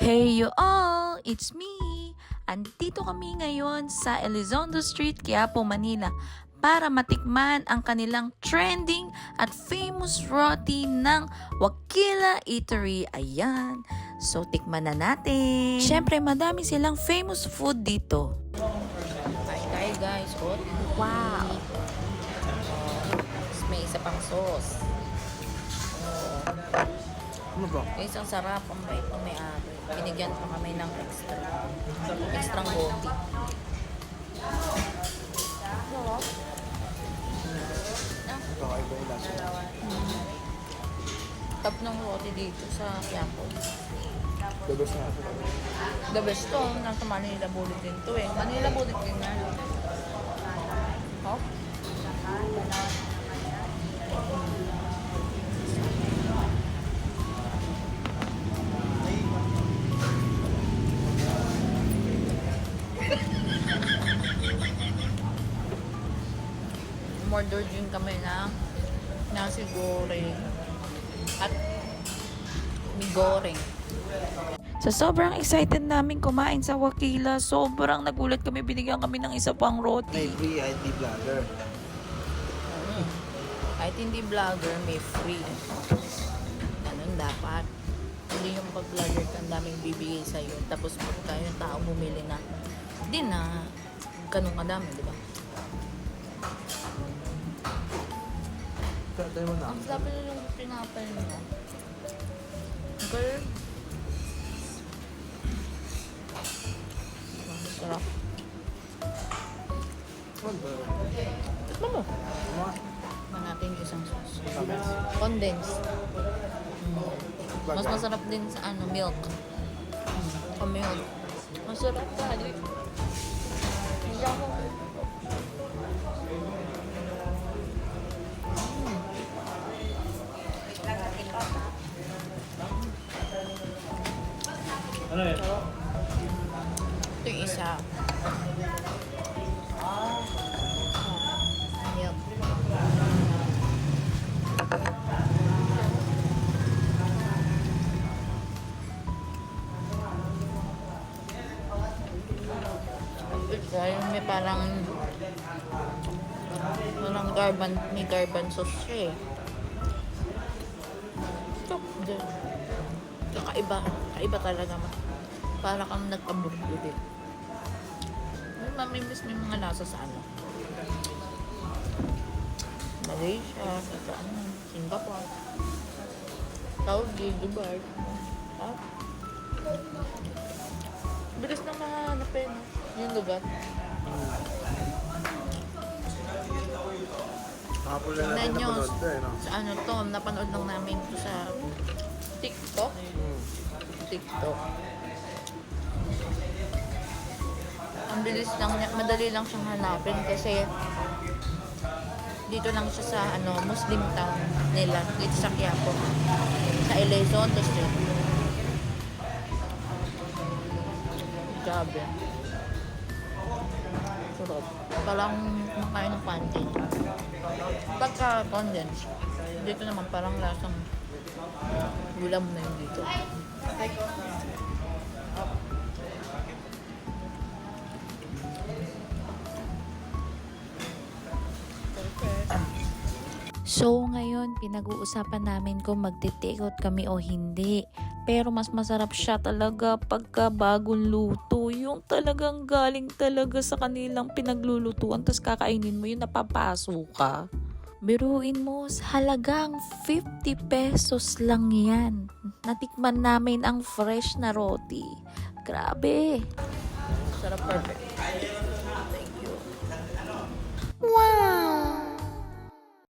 Hey you all! It's me! Andito kami ngayon sa Elizondo Street, Quiapo, Manila para matikman ang kanilang trending at famous roti ng Wakila Eatery. Ayan! So, tikman na natin! Siyempre, madami silang famous food dito. Kain tayo guys. Wow! May isa pang sauce. Ano ba? Guys, ang sarap. Ang bait ng may-ari. Binigyan pa kami ng extrang roti. Kakaiba yung lasa. Top ng roti dito sa Quiapo. Dabas na ako. The best to. Nasa Manila Bullet din to eh. Manila Bullet din yan. Oh? Order din kami ng nasi goreng at mi goreng. Sa sobrang excited namin kumain sa Wakila, sobrang nagulat kami, binigyan kami ng isa pang May roti. free ID vlogger. Kahit hindi vlogger, may free. Ganun dapat. Hindi yung pag-vlogger ka, ang daming bibigay sa'yo. Tapos pagka yung tao bumili na, hindi na ganun kadami, di ba? Tayo mo na. Ang sabi na yung pinapal mo. Girl. Sarap. Ano ba? Tikman mo. Ano? Tikman natin yung isang sauce. Condensed. Mas masarap din sa milk. Milk. Masarap tali. Hindi ako. Ano yun? Ito yung isa. Milk. Dahil may parang may garbanzos siya eh. Ito, kakaiba talaga. Para kang nagpaburguli. May mamimiss may mga lasa sa Malaysia, sa Singapore, Saudi, Dubai. Bilis na mahanapin yung lugar. Kahapon lang Tignan natin nyo, napanood to eh, no? sa napanood lang namin ito sa TikTok. TikTok. Ang bilis lang niya, madali lang siyang hanapin kasi dito lang siya sa Muslim town nila, dito sa Quiapo, sa Elizondo Street. Grabe. Sarap. Parang makain ng pancake. Pagka condensed, dito naman parang lasang gulam na yun dito. So ngayon, pinag-uusapan namin kung magte-take out kami o hindi. Pero mas masarap siya talaga pagka bagong luto. Yung talagang galing talaga sa kanilang pinaglulutuan. Tapos kakainin mo yun, napapaso ka. Biruin mo, sa halagang 50 pesos lang yan. Natikman namin ang fresh na roti. Grabe! Sarap, perfect.